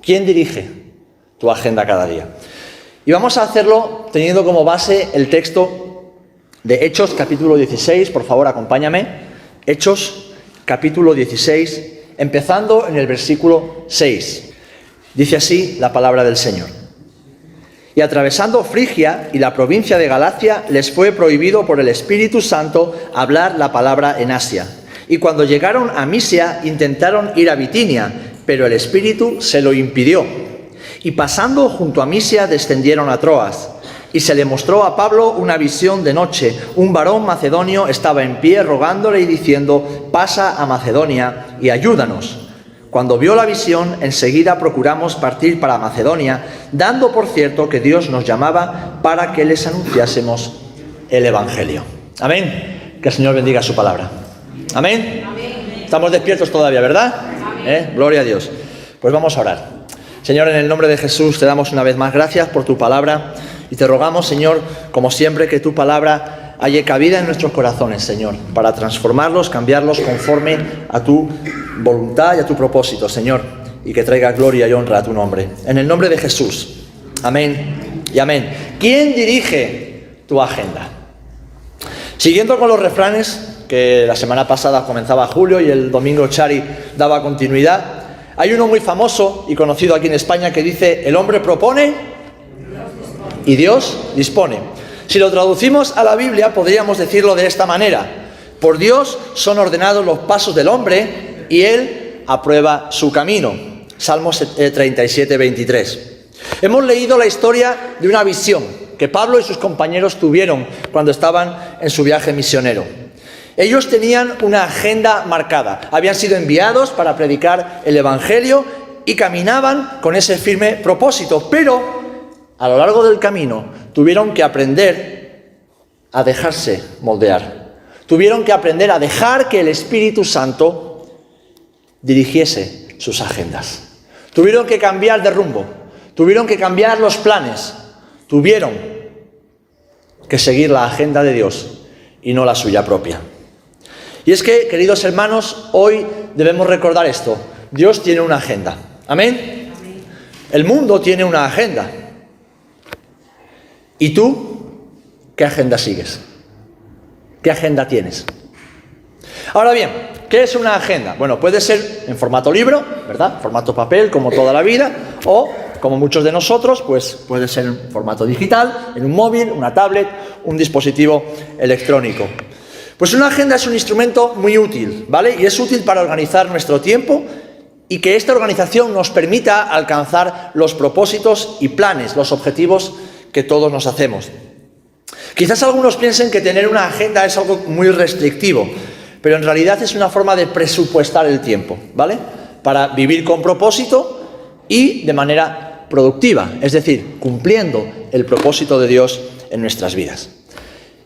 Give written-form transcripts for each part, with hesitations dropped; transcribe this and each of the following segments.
¿Quién dirige tu agenda cada día? Y vamos a hacerlo teniendo como base el texto de Hechos, capítulo 16. Por favor, acompáñame. Hechos, capítulo 16, empezando en el versículo 6. Dice así la palabra del Señor. Y atravesando Frigia y la provincia de Galacia, les fue prohibido por el Espíritu Santo hablar la palabra en Asia. Y cuando llegaron a Misia, intentaron ir a Bitinia, pero el Espíritu se lo impidió. Y pasando junto a Misia, descendieron a Troas. Y se le mostró a Pablo una visión de noche. Un varón macedonio estaba en pie rogándole y diciendo: pasa a Macedonia y ayúdanos. Cuando vio la visión, enseguida procuramos partir para Macedonia, dando por cierto que Dios nos llamaba para que les anunciásemos el Evangelio. Amén. Que el Señor bendiga su palabra. Amén. Amén. Estamos despiertos todavía, ¿verdad? Gloria a Dios. Pues vamos a orar. Señor, en el nombre de Jesús te damos una vez más gracias por tu palabra y te rogamos, Señor, como siempre, que tu palabra halle cabida en nuestros corazones, Señor, para transformarlos, cambiarlos conforme a tu voluntad y a tu propósito, Señor, y que traiga gloria y honra a tu nombre. En el nombre de Jesús. Amén y amén. ¿Quién dirige tu agenda? Siguiendo con los refranes, que la semana pasada comenzaba Julio y el domingo Chari daba continuidad, hay uno muy famoso y conocido aquí en España que dice: el hombre propone y Dios dispone. Si lo traducimos a la Biblia, podríamos decirlo de esta manera: por Dios son ordenados los pasos del hombre y Él aprueba su camino. Salmos 37, 23. Hemos leído la historia de una visión que Pablo y sus compañeros tuvieron cuando estaban en su viaje misionero. Ellos tenían una agenda marcada, habían sido enviados para predicar el Evangelio y caminaban con ese firme propósito, pero a lo largo del camino tuvieron que aprender a dejarse moldear. Tuvieron que aprender a dejar que el Espíritu Santo dirigiese sus agendas. Tuvieron que cambiar de rumbo, tuvieron que cambiar los planes, tuvieron que seguir la agenda de Dios y no la suya propia. Y es que, queridos hermanos, hoy debemos recordar esto: Dios tiene una agenda. ¿Amén? Amén. El mundo tiene una agenda. ¿Y tú qué agenda sigues? ¿Qué agenda tienes? Ahora bien, ¿qué es una agenda? Bueno, puede ser en formato libro, ¿verdad? Formato papel, como toda la vida, o, como muchos de nosotros, pues puede ser en formato digital, en un móvil, una tablet, un dispositivo electrónico. Pues una agenda es un instrumento muy útil, ¿vale? Y es útil para organizar nuestro tiempo y que esta organización nos permita alcanzar los propósitos y planes, los objetivos que todos nos hacemos. Quizás algunos piensen que tener una agenda es algo muy restrictivo, pero en realidad es una forma de presupuestar el tiempo, ¿vale? Para vivir con propósito y de manera productiva, es decir, cumpliendo el propósito de Dios en nuestras vidas.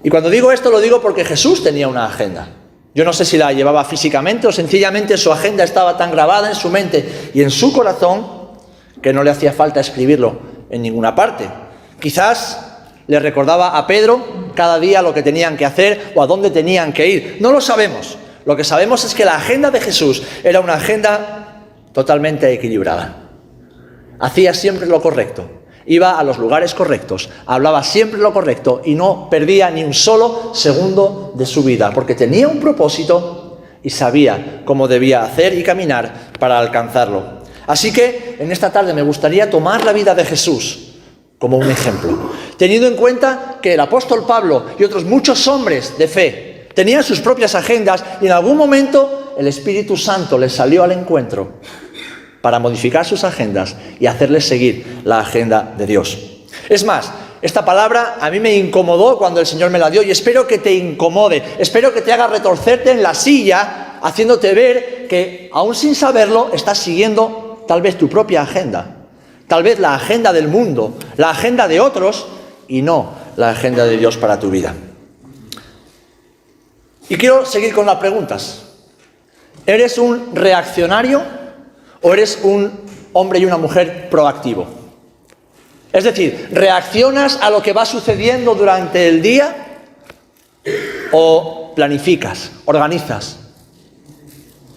Y cuando digo esto, lo digo porque Jesús tenía una agenda. Yo no sé si la llevaba físicamente o sencillamente su agenda estaba tan grabada en su mente y en su corazón que no le hacía falta escribirlo en ninguna parte. Quizás le recordaba a Pedro cada día lo que tenían que hacer o a dónde tenían que ir. No lo sabemos. Lo que sabemos es que la agenda de Jesús era una agenda totalmente equilibrada. Hacía siempre lo correcto. Iba a los lugares correctos, hablaba siempre lo correcto y no perdía ni un solo segundo de su vida, porque tenía un propósito y sabía cómo debía hacer y caminar para alcanzarlo. Así que en esta tarde me gustaría tomar la vida de Jesús como un ejemplo, teniendo en cuenta que el apóstol Pablo y otros muchos hombres de fe tenían sus propias agendas y en algún momento el Espíritu Santo les salió al encuentro para modificar sus agendas y hacerles seguir la agenda de Dios. Es más, esta palabra a mí me incomodó cuando el Señor me la dio y espero que te incomode, espero que te haga retorcerte en la silla, haciéndote ver que, aún sin saberlo, estás siguiendo tal vez tu propia agenda, tal vez la agenda del mundo, la agenda de otros y no la agenda de Dios para tu vida. Y quiero seguir con las preguntas. ¿Eres un reaccionario o eres un hombre y una mujer proactivo? Es decir, ¿reaccionas a lo que va sucediendo durante el día o planificas, organizas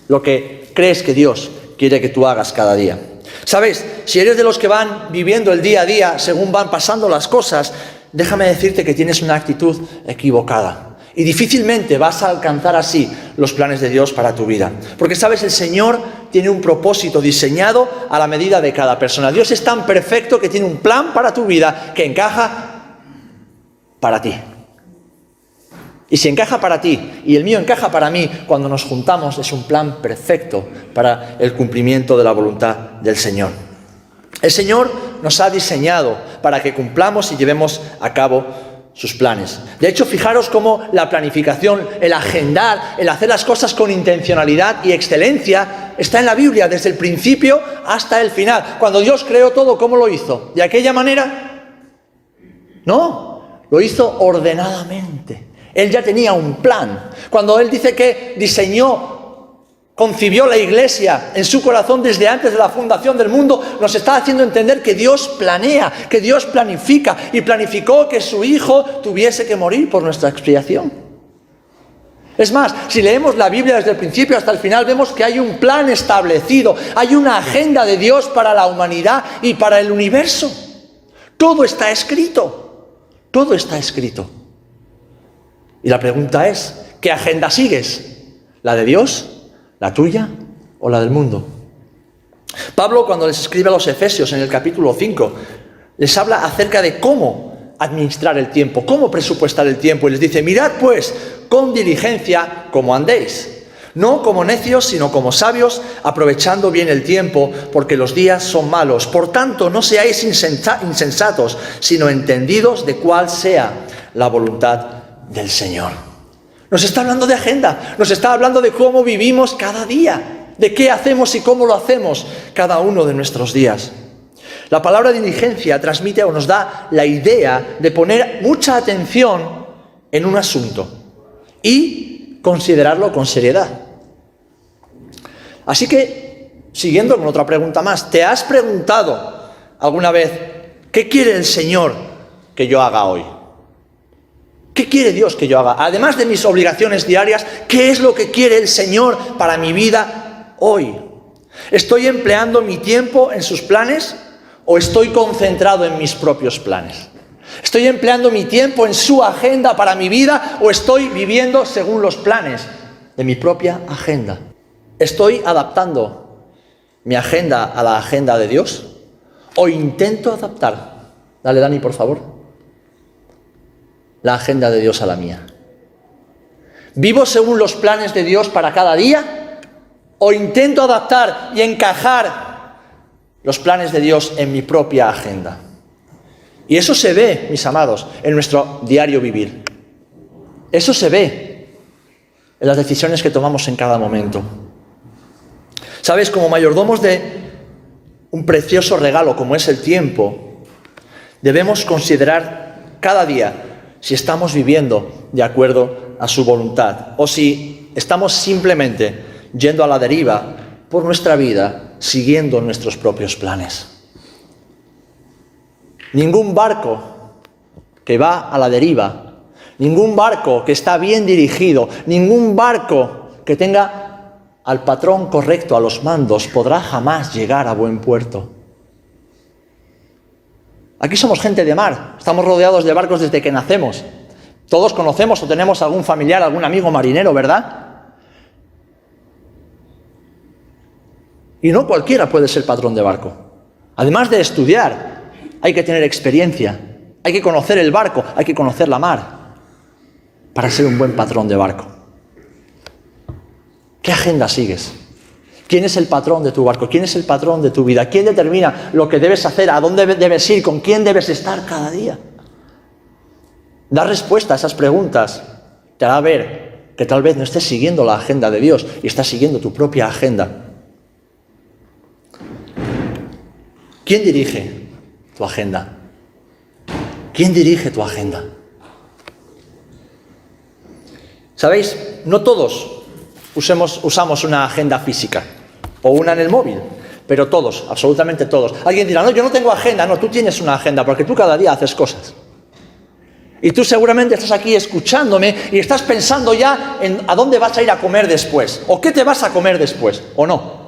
lo que crees que Dios quiere que tú hagas cada día? ¿Sabes? Si eres de los que van viviendo el día a día según van pasando las cosas, déjame decirte que tienes una actitud equivocada. Y difícilmente vas a alcanzar así los planes de Dios para tu vida. Porque, ¿sabes? El Señor tiene un propósito diseñado a la medida de cada persona. Dios es tan perfecto que tiene un plan para tu vida que encaja para ti. Y si encaja para ti y el mío encaja para mí, cuando nos juntamos es un plan perfecto para el cumplimiento de la voluntad del Señor. El Señor nos ha diseñado para que cumplamos y llevemos a cabo sus planes. De hecho, fijaros cómo la planificación, el agendar, el hacer las cosas con intencionalidad y excelencia está en la Biblia desde el principio hasta el final. Cuando Dios creó todo, ¿cómo lo hizo? ¿De aquella manera? No, lo hizo ordenadamente. Él ya tenía un plan. Cuando Él dice que concibió la iglesia en su corazón desde antes de la fundación del mundo, nos está haciendo entender que Dios planea, que Dios planifica, y planificó que su Hijo tuviese que morir por nuestra expiación. Es más, si leemos la Biblia desde el principio hasta el final, vemos que hay un plan establecido, hay una agenda de Dios para la humanidad y para el universo. Todo está escrito, todo está escrito. Y la pregunta es, ¿qué agenda sigues? ¿La de Dios? ¿La tuya? ¿O la del mundo? Pablo, cuando les escribe a los Efesios en el capítulo 5, les habla acerca de cómo administrar el tiempo, cómo presupuestar el tiempo. Y les dice, mirad pues con diligencia cómo andéis. No como necios, sino como sabios, aprovechando bien el tiempo, porque los días son malos. Por tanto, no seáis insensatos, sino entendidos de cuál sea la voluntad del Señor. Nos está hablando de agenda, nos está hablando de cómo vivimos cada día, de qué hacemos y cómo lo hacemos cada uno de nuestros días. La palabra diligencia transmite o nos da la idea de poner mucha atención en un asunto y considerarlo con seriedad. Así que, siguiendo con otra pregunta más, ¿te has preguntado alguna vez qué quiere el Señor que yo haga hoy? ¿Qué quiere Dios que yo haga? Además de mis obligaciones diarias, ¿qué es lo que quiere el Señor para mi vida hoy? ¿Estoy empleando mi tiempo en sus planes o estoy concentrado en mis propios planes? ¿Estoy empleando mi tiempo en su agenda para mi vida o estoy viviendo según los planes de mi propia agenda? ¿Estoy adaptando mi agenda a la agenda de Dios o intento adaptar? Dale, Dani, por favor. La agenda de Dios a la mía. ¿Vivo según los planes de Dios para cada día? ¿O intento adaptar y encajar los planes de Dios en mi propia agenda? Y eso se ve, mis amados, en nuestro diario vivir. Eso se ve en las decisiones que tomamos en cada momento. ¿Sabes? Como mayordomos de un precioso regalo como es el tiempo, debemos considerar cada día si estamos viviendo de acuerdo a su voluntad o si estamos simplemente yendo a la deriva por nuestra vida, siguiendo nuestros propios planes. Ningún barco que va a la deriva, ningún barco que está bien dirigido, ningún barco que tenga al patrón correcto a los mandos podrá jamás llegar a buen puerto. Aquí somos gente de mar, estamos rodeados de barcos desde que nacemos. Todos conocemos o tenemos algún familiar, algún amigo marinero, ¿verdad? Y no cualquiera puede ser patrón de barco. Además de estudiar, hay que tener experiencia, hay que conocer el barco, hay que conocer la mar para ser un buen patrón de barco. ¿Qué agenda sigues? ¿Quién es el patrón de tu barco? ¿Quién es el patrón de tu vida? ¿Quién determina lo que debes hacer? ¿A dónde debes ir? ¿Con quién debes estar cada día? Dar respuesta a esas preguntas te hará ver que tal vez no estés siguiendo la agenda de Dios y estás siguiendo tu propia agenda. ¿Quién dirige tu agenda? ¿Quién dirige tu agenda? ¿Sabéis? No todos usamos una agenda física o una en el móvil, pero todos, absolutamente todos. Alguien dirá, no, yo no tengo agenda. No, tú tienes una agenda porque tú cada día haces cosas. Y tú seguramente estás aquí escuchándome y estás pensando ya en a dónde vas a ir a comer después o qué te vas a comer después, ¿o no?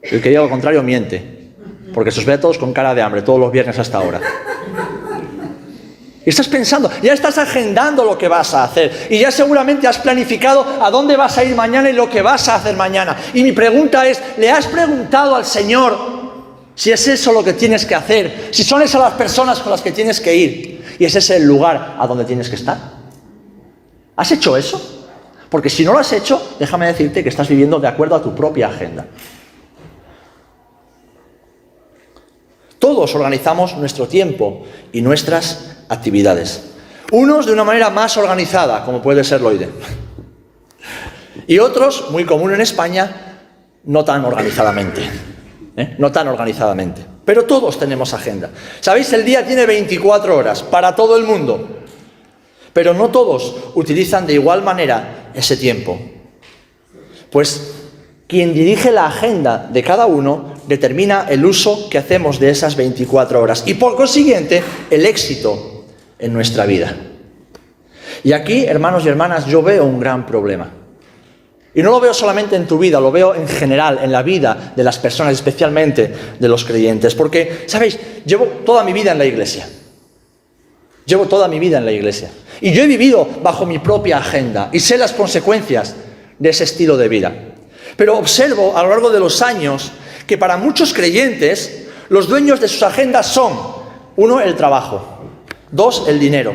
El que diga lo contrario miente, porque se os ve a todos con cara de hambre, todos los viernes hasta ahora. Y estás pensando, ya estás agendando lo que vas a hacer, y ya seguramente has planificado a dónde vas a ir mañana y lo que vas a hacer mañana. Y mi pregunta es, ¿le has preguntado al Señor si es eso lo que tienes que hacer? Si son esas las personas con las que tienes que ir, y ese es el lugar a donde tienes que estar. ¿Has hecho eso? Porque si no lo has hecho, déjame decirte que estás viviendo de acuerdo a tu propia agenda. Todos organizamos nuestro tiempo y nuestras actividades. Unos de una manera más organizada, como puede ser Loide. Y otros, muy común en España, no tan organizadamente. No tan organizadamente. Pero todos tenemos agenda. ¿Sabéis? El día tiene 24 horas para todo el mundo. Pero no todos utilizan de igual manera ese tiempo. Pues quien dirige la agenda de cada uno determina el uso que hacemos de esas 24 horas y por consiguiente el éxito en nuestra vida. Y aquí, hermanos y hermanas, yo veo un gran problema. Y no lo veo solamente en tu vida, lo veo en general, en la vida de las personas, especialmente de los creyentes. Porque, ¿sabéis? Llevo toda mi vida en la iglesia. Llevo toda mi vida en la iglesia. Y yo he vivido bajo mi propia agenda y sé las consecuencias de ese estilo de vida. Pero observo a lo largo de los años que para muchos creyentes los dueños de sus agendas son: 1, el trabajo; 2, el dinero;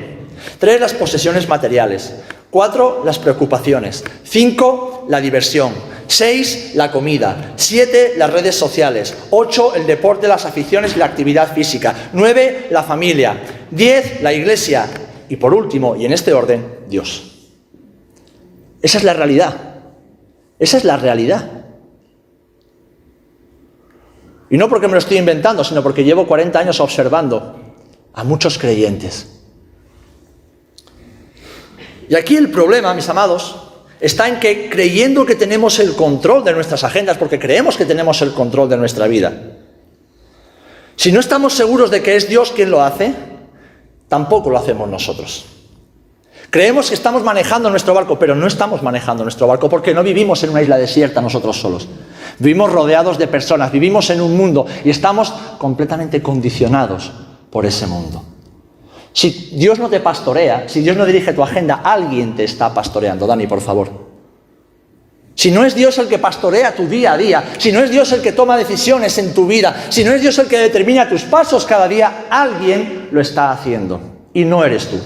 3, las posesiones materiales; 4, las preocupaciones; 5, la diversión; 6, la comida; 7, las redes sociales; 8, el deporte, las aficiones y la actividad física; 9, la familia; 10, la iglesia; y por último, y en este orden, Dios. Esa es la realidad. Esa es la realidad. Y no porque me lo estoy inventando, sino porque llevo 40 años observando a muchos creyentes. Y aquí el problema, mis amados, está en que creyendo que tenemos el control de nuestras agendas, porque creemos que tenemos el control de nuestra vida, si no estamos seguros de que es Dios quien lo hace, tampoco lo hacemos nosotros. Creemos que estamos manejando nuestro barco, pero no estamos manejando nuestro barco porque no vivimos en una isla desierta nosotros solos. Vivimos rodeados de personas, vivimos en un mundo y estamos completamente condicionados por ese mundo. Si Dios no te pastorea, si Dios no dirige tu agenda, alguien te está pastoreando. Dani, por favor. Si no es Dios el que pastorea tu día a día, si no es Dios el que toma decisiones en tu vida, si no es Dios el que determina tus pasos cada día, alguien lo está haciendo. Y no eres tú.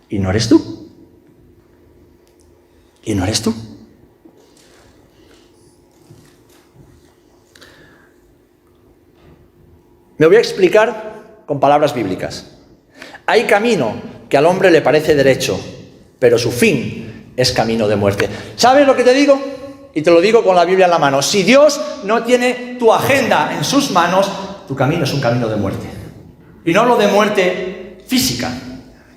Y no eres tú. Y no eres tú. Me voy a explicar con palabras bíblicas. Hay camino que al hombre le parece derecho, pero su fin es camino de muerte. ¿Sabes lo que te digo? Y te lo digo con la Biblia en la mano. Si Dios no tiene tu agenda en sus manos, tu camino es un camino de muerte. Y no hablo de muerte física,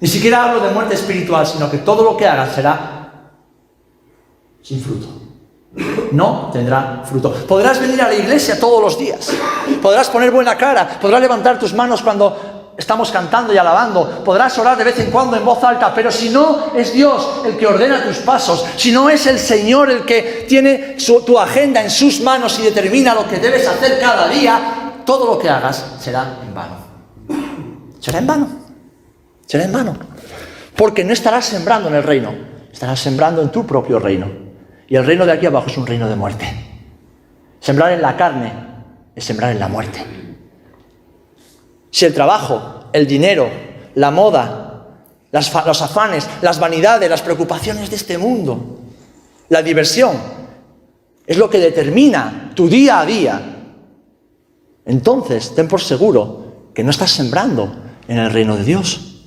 ni siquiera hablo de muerte espiritual, sino que todo lo que hagas será sin fruto. No tendrá fruto. Podrás venir a la iglesia todos los días, podrás poner buena cara, podrás levantar tus manos cuando estamos cantando y alabando, podrás orar de vez en cuando en voz alta, pero si no es Dios el que ordena tus pasos, si no es el Señor el que tiene tu agenda en sus manos y determina lo que debes hacer cada día, todo lo que hagas será en vano. Será en vano. Será en vano. Porque no estarás sembrando en el reino, estarás sembrando en tu propio reino. Y el reino de aquí abajo es un reino de muerte. Sembrar en la carne es sembrar en la muerte. Si el trabajo, el dinero, la moda, los afanes, las vanidades, las preocupaciones de este mundo, la diversión, es lo que determina tu día a día, entonces ten por seguro que no estás sembrando en el reino de Dios.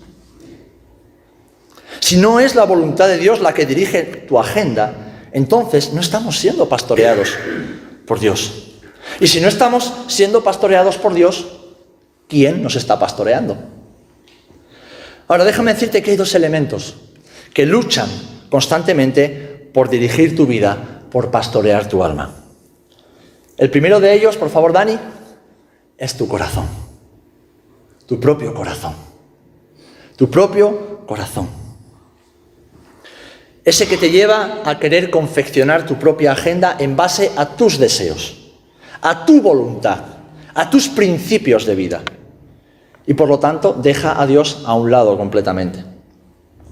Si no es la voluntad de Dios la que dirige tu agenda, entonces no estamos siendo pastoreados por Dios. Y si no estamos siendo pastoreados por Dios, ¿quién nos está pastoreando? Ahora, déjame decirte que hay dos elementos que luchan constantemente por dirigir tu vida, por pastorear tu alma. El primero de ellos, por favor, Dani, es tu corazón. Tu propio corazón. Tu propio corazón. Ese que te lleva a querer confeccionar tu propia agenda en base a tus deseos. a tu voluntad, a tus principios de vida. Y por lo tanto, deja a Dios a un lado completamente.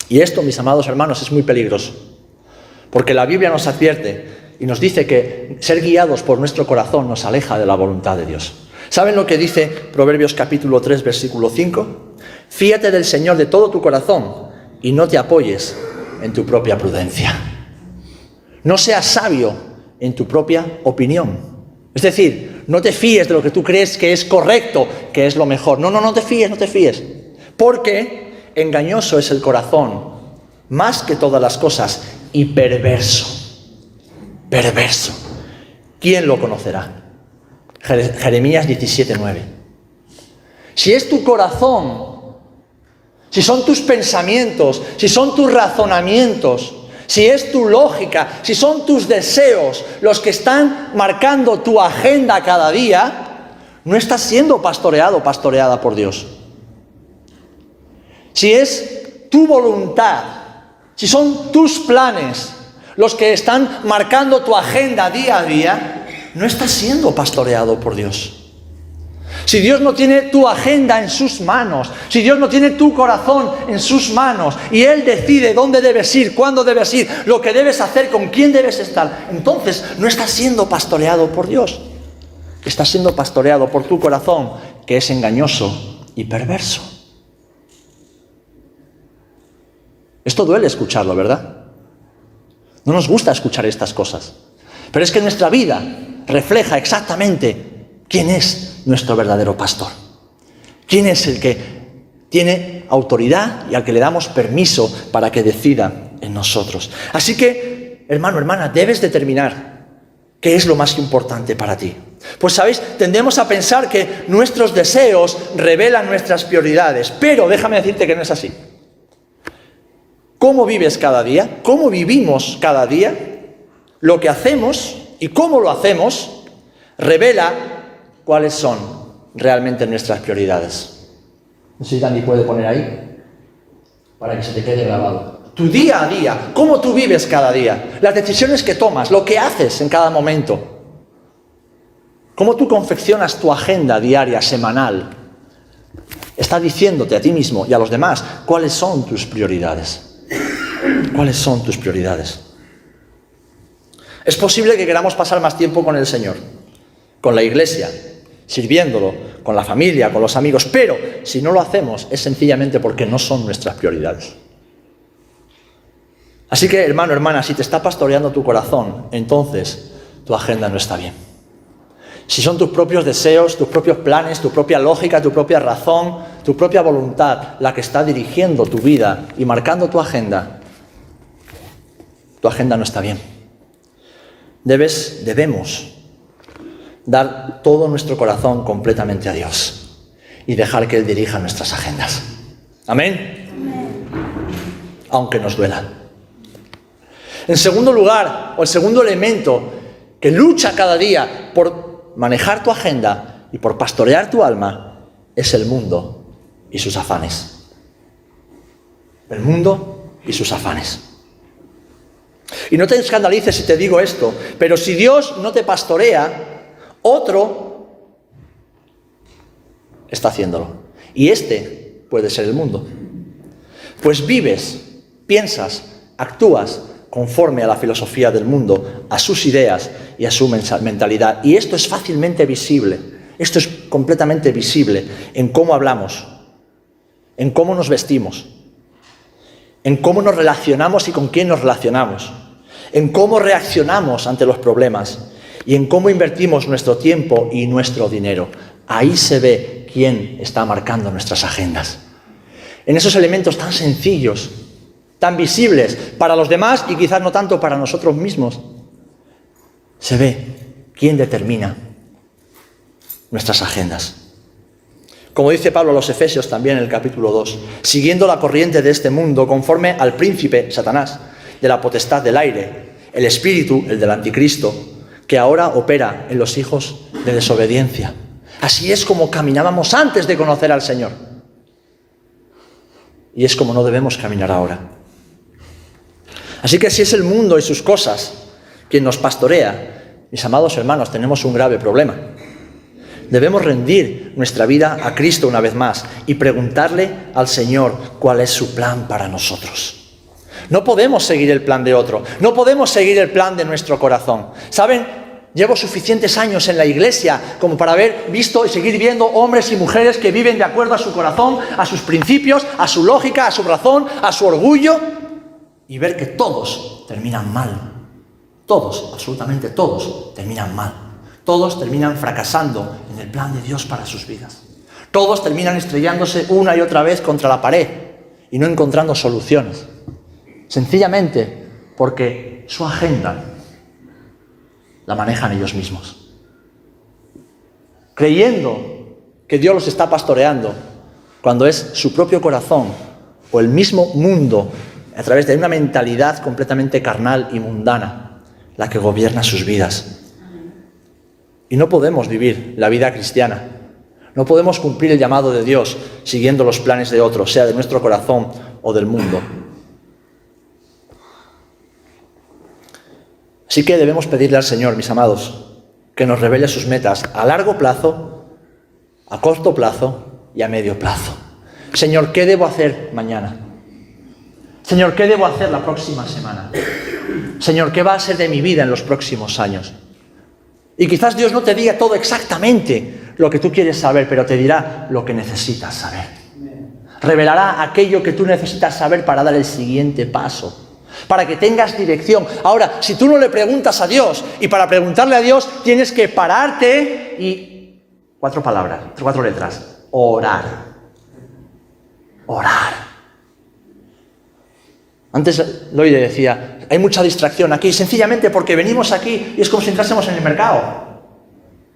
Y esto, mis amados hermanos, es muy peligroso. Porque la Biblia nos advierte y nos dice que ser guiados por nuestro corazón nos aleja de la voluntad de Dios. ¿Saben lo que dice Proverbios capítulo 3, versículo 5? Fíate del Señor de todo tu corazón y no te apoyes en tu propia prudencia. No seas sabio en tu propia opinión. Es decir, no te fíes de lo que tú crees que es correcto, que es lo mejor. No te fíes. Porque engañoso es el corazón, más que todas las cosas, y perverso. Perverso. ¿Quién lo conocerá? Jeremías 17:9. Si es tu corazón, si son tus pensamientos, si son tus razonamientos, si es tu lógica, si son tus deseos los que están marcando tu agenda cada día, no estás siendo pastoreada por Dios. Si es tu voluntad, si son tus planes los que están marcando tu agenda día a día, no estás siendo pastoreado por Dios. Si Dios no tiene tu agenda en sus manos, si Dios no tiene tu corazón en sus manos y Él decide dónde debes ir, cuándo debes ir, lo que debes hacer, con quién debes estar, entonces no estás siendo pastoreado por Dios. Estás siendo pastoreado por tu corazón, que es engañoso y perverso. Esto duele escucharlo, ¿verdad? No nos gusta escuchar estas cosas. Pero es que nuestra vida refleja exactamente quién es nuestro verdadero pastor. Quién es el que tiene autoridad y al que le damos permiso para que decida en nosotros. Así que, hermano, hermana, debes determinar qué es lo más importante para ti. Pues, ¿sabéis? Tendemos a pensar que nuestros deseos revelan nuestras prioridades. Pero déjame decirte que no es así. ¿Cómo vives cada día? ¿Cómo vivimos cada día? Lo que hacemos y cómo lo hacemos revela cuáles son realmente nuestras prioridades. No sé si Dani puede poner ahí para que se te quede grabado. Tu día a día, cómo tú vives cada día, las decisiones que tomas, lo que haces en cada momento, cómo tú confeccionas tu agenda diaria, semanal, está diciéndote a ti mismo y a los demás cuáles son tus prioridades. ¿Cuáles son tus prioridades? Es posible que queramos pasar más tiempo con el Señor, con la iglesia, sirviéndolo, con la familia, con los amigos, pero si no lo hacemos es sencillamente porque no son nuestras prioridades. Así que, hermano, hermana, si te está pastoreando tu corazón, entonces tu agenda no está bien. Si son tus propios deseos, tus propios planes, tu propia lógica, tu propia razón, tu propia voluntad la que está dirigiendo tu vida y marcando tu agenda no está bien. Debemos dar todo nuestro corazón completamente a Dios y dejar que Él dirija nuestras agendas. ¿Amén? Aunque nos duela. En segundo lugar, o el segundo elemento que lucha cada día por manejar tu agenda y por pastorear tu alma, es el mundo y sus afanes. El mundo y sus afanes. Y no te escandalices si te digo esto, pero si Dios no te pastorea, otro está haciéndolo. Y este puede ser el mundo. Pues vives, piensas, actúas conforme a la filosofía del mundo, a sus ideas y a su mentalidad. Y esto es fácilmente visible, esto es completamente visible en cómo hablamos, en cómo nos vestimos, en cómo nos relacionamos y con quién nos relacionamos, en cómo reaccionamos ante los problemas y en cómo invertimos nuestro tiempo y nuestro dinero. Ahí se ve quién está marcando nuestras agendas. En esos elementos tan sencillos, tan visibles para los demás y quizás no tanto para nosotros mismos, se ve quién determina nuestras agendas. Como dice Pablo a los Efesios también en el capítulo 2, siguiendo la corriente de este mundo conforme al príncipe, Satanás, de la potestad del aire, el espíritu, el del anticristo, que ahora opera en los hijos de desobediencia. Así es como caminábamos antes de conocer al Señor. Y es como no debemos caminar ahora. Así que si es el mundo y sus cosas quien nos pastorea, mis amados hermanos, tenemos un grave problema. Debemos rendir nuestra vida a Cristo una vez más y preguntarle al Señor cuál es su plan para nosotros. No podemos seguir el plan de otro, no podemos seguir el plan de nuestro corazón. ¿Saben? Llevo suficientes años en la iglesia como para haber visto y seguir viendo hombres y mujeres que viven de acuerdo a su corazón, a sus principios, a su lógica, a su razón, a su orgullo, y ver que todos terminan mal. Todos, absolutamente todos, terminan mal. Todos terminan fracasando en el plan de Dios para sus vidas. Todos terminan estrellándose una y otra vez contra la pared y no encontrando soluciones. Sencillamente porque su agenda la manejan ellos mismos. Creyendo que Dios los está pastoreando, cuando es su propio corazón o el mismo mundo, a través de una mentalidad completamente carnal y mundana, la que gobierna sus vidas. Y no podemos vivir la vida cristiana. No podemos cumplir el llamado de Dios siguiendo los planes de otros, sea de nuestro corazón o del mundo. Así que debemos pedirle al Señor, mis amados, que nos revele sus metas a largo plazo, a corto plazo y a medio plazo. Señor, ¿qué debo hacer mañana? Señor, ¿qué debo hacer la próxima semana? Señor, ¿qué va a ser de mi vida en los próximos años? Y quizás Dios no te diga todo exactamente lo que tú quieres saber, pero te dirá lo que necesitas saber. Revelará aquello que tú necesitas saber para dar el siguiente paso, para que tengas dirección. Ahora, si tú no le preguntas a Dios, y para preguntarle a Dios tienes que pararte y 4 palabras, 4 letras, orar. Orar. Antes Loide decía, hay mucha distracción aquí, sencillamente porque venimos aquí y es como si entrásemos en el mercado.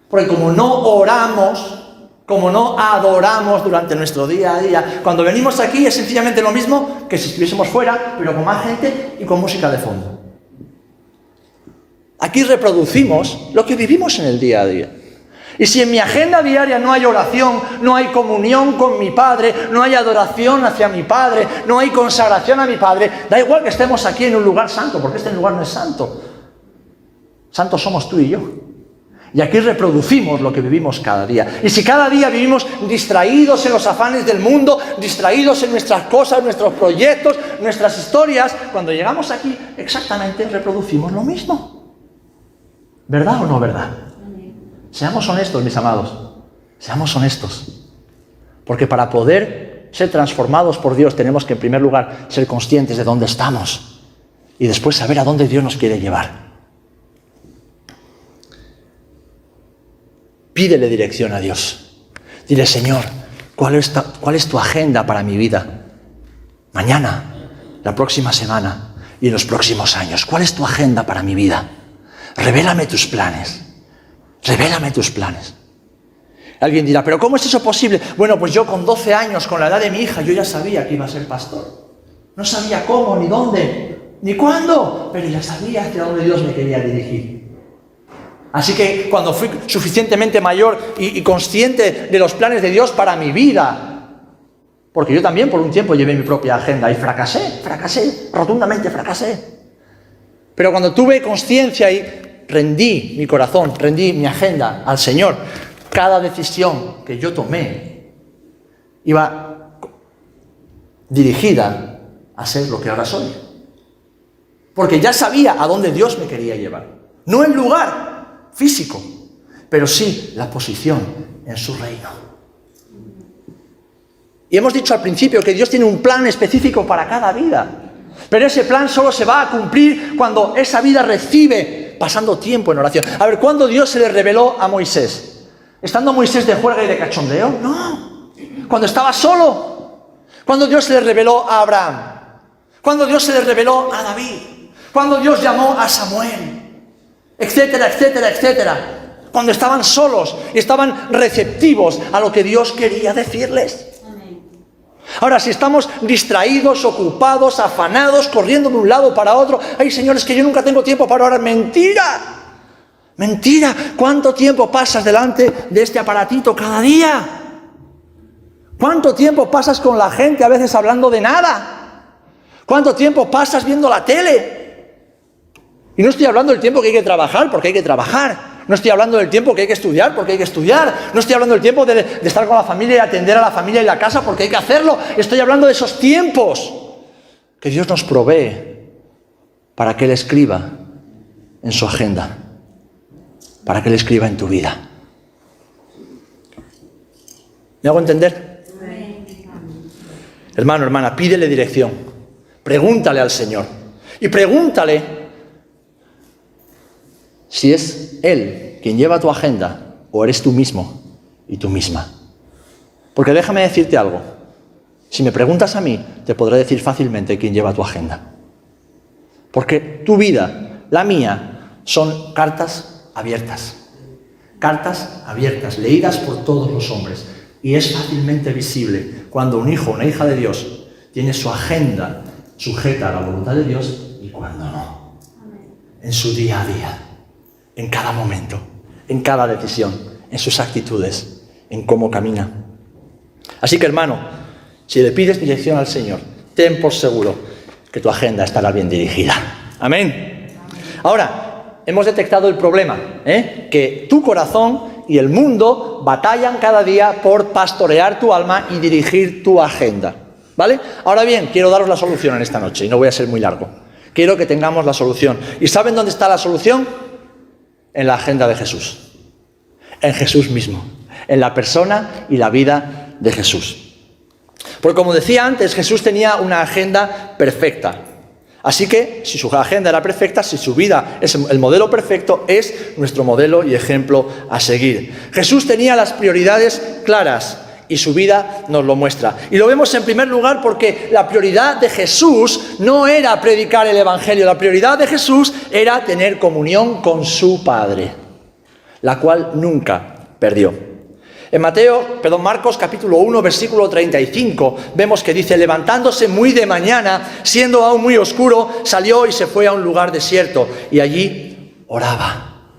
Porque como no oramos, como no adoramos durante nuestro día a día, cuando venimos aquí es sencillamente lo mismo que si estuviésemos fuera, pero con más gente y con música de fondo. Aquí reproducimos lo que vivimos en el día a día. Y si en mi agenda diaria no hay oración, no hay comunión con mi Padre, no hay adoración hacia mi Padre, no hay consagración a mi Padre, da igual que estemos aquí en un lugar santo, porque este lugar no es santo. Santos somos tú y yo. Y aquí reproducimos lo que vivimos cada día. Y si cada día vivimos distraídos en los afanes del mundo, distraídos en nuestras cosas, nuestros proyectos, nuestras historias, cuando llegamos aquí exactamente reproducimos lo mismo. ¿Verdad o no verdad? Seamos honestos, mis amados. Seamos honestos. Porque para poder ser transformados por Dios tenemos que en primer lugar ser conscientes de dónde estamos y después saber a dónde Dios nos quiere llevar. Pídele dirección a Dios. Dile, Señor, ¿cuál es tu agenda para mi vida? Mañana, la próxima semana y en los próximos años. ¿Cuál es tu agenda para mi vida? Revélame tus planes. Revélame tus planes. Alguien dirá, ¿pero cómo es eso posible? Bueno, pues yo con 12 años, con la edad de mi hija, yo ya sabía que iba a ser pastor. No sabía cómo, ni dónde, ni cuándo, pero ya sabía hacia dónde Dios me quería dirigir. Así que cuando fui suficientemente mayor y consciente de los planes de Dios para mi vida, porque yo también por un tiempo llevé mi propia agenda y fracasé, rotundamente fracasé. Pero cuando tuve conciencia y rendí mi corazón, rendí mi agenda al Señor, cada decisión que yo tomé iba dirigida a ser lo que ahora soy. Porque ya sabía a dónde Dios me quería llevar. No el lugar físico, pero sí la posición en su reino. Y hemos dicho al principio que Dios tiene un plan específico para cada vida. Pero ese plan solo se va a cumplir cuando esa vida recibe pasando tiempo en oración. A ver, ¿cuándo Dios se le reveló a Moisés? ¿Estando Moisés de juerga y de cachondeo? No. Cuando estaba solo. ¿Cuándo Dios se le reveló a Abraham? ¿Cuándo Dios se le reveló a David? ¿Cuándo Dios llamó a Samuel? Etcétera, etcétera, etcétera. Cuando estaban solos y estaban receptivos a lo que Dios quería decirles. Ahora, si estamos distraídos, ocupados, afanados, corriendo de un lado para otro, ¡ay, señores, que yo nunca tengo tiempo para orar! ¡Mentira! ¡Mentira! ¿Cuánto tiempo pasas delante de este aparatito cada día? ¿Cuánto tiempo pasas con la gente a veces hablando de nada? ¿Cuánto tiempo pasas viendo la tele? Y no estoy hablando del tiempo que hay que trabajar, porque hay que trabajar. No estoy hablando del tiempo que hay que estudiar, porque hay que estudiar. No estoy hablando del tiempo de estar con la familia y atender a la familia y la casa, porque hay que hacerlo. Estoy hablando de esos tiempos que Dios nos provee para que Él escriba en su agenda, para que Él escriba en tu vida. ¿Me hago entender? Hermano, hermana, pídele dirección. Pregúntale al Señor. Y pregúntale si es Él quien lleva tu agenda o eres tú mismo y tú misma. Porque déjame decirte algo. Si me preguntas a mí, te podré decir fácilmente quién lleva tu agenda. Porque tu vida, la mía, son cartas abiertas. Cartas abiertas, leídas por todos los hombres. Y es fácilmente visible cuando un hijo o una hija de Dios tiene su agenda sujeta a la voluntad de Dios y cuando no. En su día a día, en cada momento, en cada decisión, en sus actitudes, en cómo camina. Así que, hermano, si le pides dirección al Señor, ten por seguro que tu agenda estará bien dirigida. Amén. Ahora, hemos detectado el problema, que tu corazón y el mundo batallan cada día por pastorear tu alma y dirigir tu agenda. ¿Vale? Ahora bien, quiero daros la solución en esta noche y no voy a ser muy largo. Quiero que tengamos la solución. ¿Y saben dónde está la solución? En la agenda de Jesús. En Jesús mismo. En la persona y la vida de Jesús. Porque como decía antes, Jesús tenía una agenda perfecta. Así que, si su agenda era perfecta, si su vida es el modelo perfecto, es nuestro modelo y ejemplo a seguir. Jesús tenía las prioridades claras y su vida nos lo muestra. Y lo vemos en primer lugar porque la prioridad de Jesús no era predicar el Evangelio. La prioridad de Jesús era tener comunión con su Padre, la cual nunca perdió. En Marcos capítulo 1, versículo 35, vemos que dice: levantándose muy de mañana, siendo aún muy oscuro, salió y se fue a un lugar desierto, y allí oraba.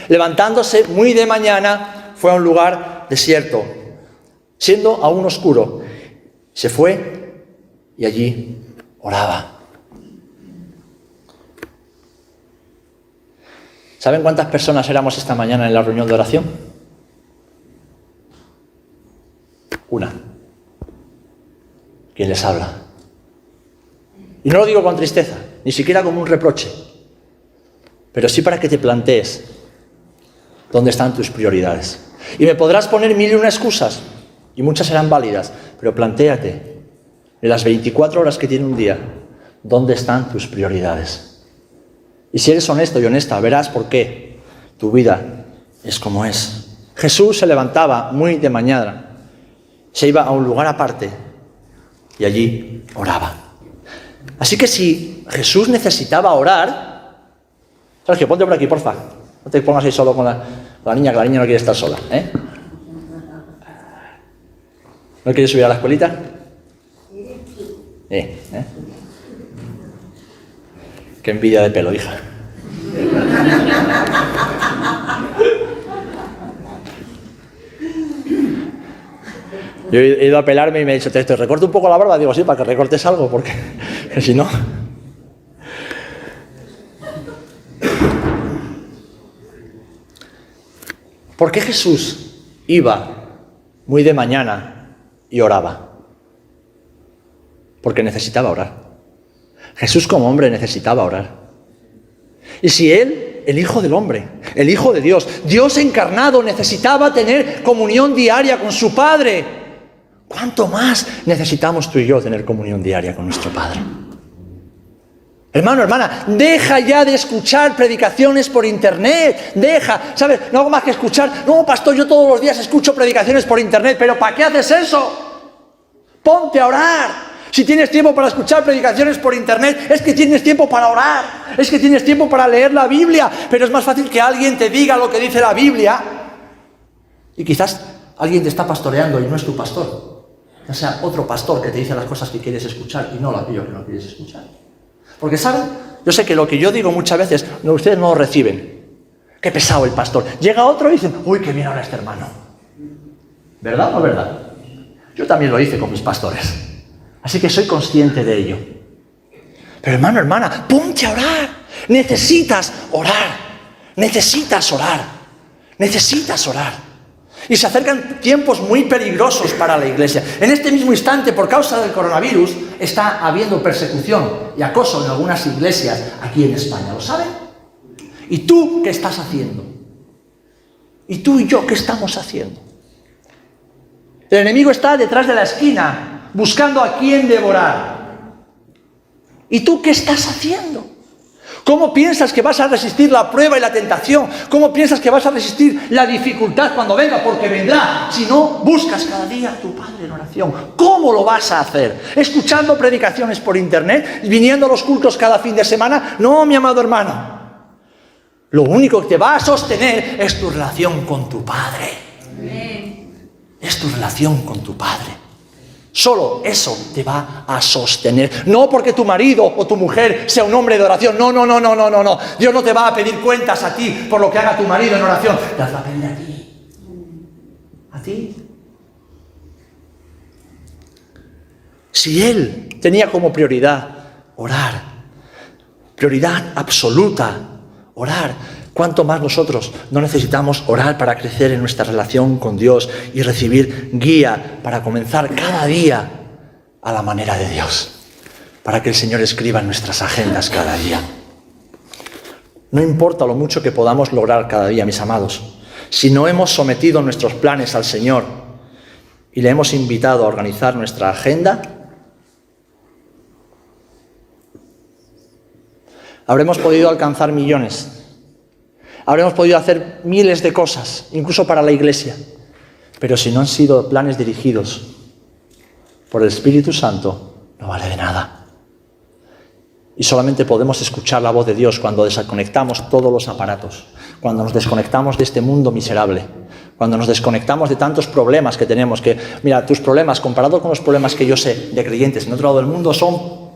Levantándose muy de mañana, fue a un lugar desierto, siendo aún oscuro, se fue y allí oraba. ¿Saben cuántas personas éramos esta mañana en la reunión de oración? Una. ¿Quién les habla? Y no lo digo con tristeza, ni siquiera como un reproche, pero sí para que te plantees dónde están tus prioridades. Y me podrás poner 1001 excusas, y muchas serán válidas, pero plantéate, en las 24 horas que tiene un día, dónde están tus prioridades. Y si eres honesto y honesta, verás por qué tu vida es como es. Jesús se levantaba muy de mañana, se iba a un lugar aparte y allí oraba. Así que si Jesús necesitaba orar... Sergio, ponte por aquí, porfa. No te pongas ahí solo con la niña, que la niña no quiere estar sola. ¿No quieres subir a la escuelita? Qué envidia de pelo, hija. Yo he ido a pelarme y me ha dicho: te recorto un poco la barba. Digo, sí, para que recortes algo, porque si no... ¿Por qué Jesús iba muy de mañana y oraba? Porque necesitaba orar. Jesús como hombre necesitaba orar. Y si Él, el Hijo del Hombre, el Hijo de Dios, Dios encarnado, necesitaba tener comunión diaria con su Padre, ¿cuánto más necesitamos tú y yo tener comunión diaria con nuestro Padre? Hermano, hermana, deja ya de escuchar predicaciones por internet. Deja, ¿sabes? No hago más que escuchar. No, pastor, yo todos los días escucho predicaciones por internet. ¿Pero para qué haces eso? Ponte a orar. Si tienes tiempo para escuchar predicaciones por internet, es que tienes tiempo para orar. Es que tienes tiempo para leer la Biblia. Pero es más fácil que alguien te diga lo que dice la Biblia. Y quizás alguien te está pastoreando y no es tu pastor. O sea, otro pastor que te dice las cosas que quieres escuchar y no aquello que no quieres escuchar. Porque, ¿saben? Yo sé que lo que yo digo muchas veces, ustedes no lo reciben. Qué pesado el pastor. Llega otro y dicen: uy, qué bien habla este hermano. ¿Verdad o no verdad? Yo también lo hice con mis pastores. Así que soy consciente de ello. Pero hermano, hermana, ponte a orar. Necesitas orar, necesitas orar, necesitas orar. Y se acercan tiempos muy peligrosos para la iglesia. En este mismo instante, por causa del coronavirus, está habiendo persecución y acoso en algunas iglesias aquí en España. ¿Lo saben? ¿Y tú qué estás haciendo? ¿Y tú y yo qué estamos haciendo? El enemigo está detrás de la esquina, buscando a quién devorar. ¿Y tú qué estás haciendo? ¿Cómo piensas que vas a resistir la prueba y la tentación? ¿Cómo piensas que vas a resistir la dificultad cuando venga? Porque vendrá. Si no buscas cada día a tu Padre en oración. ¿Cómo lo vas a hacer? ¿Escuchando predicaciones por internet? ¿Viniendo a los cultos cada fin de semana? No, mi amado hermano. Lo único que te va a sostener es tu relación con tu Padre. Es tu relación con tu Padre. Solo eso te va a sostener. No porque tu marido o tu mujer sea un hombre de oración. No. Dios no te va a pedir cuentas a ti por lo que haga tu marido en oración. Te las va a pedir a ti. A ti. Si Él tenía como prioridad orar, prioridad absoluta, orar, ¿cuánto más nosotros no necesitamos orar para crecer en nuestra relación con Dios y recibir guía para comenzar cada día a la manera de Dios? Para que el Señor escriba en nuestras agendas cada día. No importa lo mucho que podamos lograr cada día, mis amados, si no hemos sometido nuestros planes al Señor y le hemos invitado a organizar nuestra agenda, habremos podido alcanzar millones. Habremos podido hacer miles de cosas, incluso para la iglesia. Pero si no han sido planes dirigidos por el Espíritu Santo, no vale de nada. Y solamente podemos escuchar la voz de Dios cuando desconectamos todos los aparatos, cuando nos desconectamos de este mundo miserable, cuando nos desconectamos de tantos problemas que tenemos, que, mira, tus problemas, comparados con los problemas que yo sé de creyentes en otro lado del mundo, son...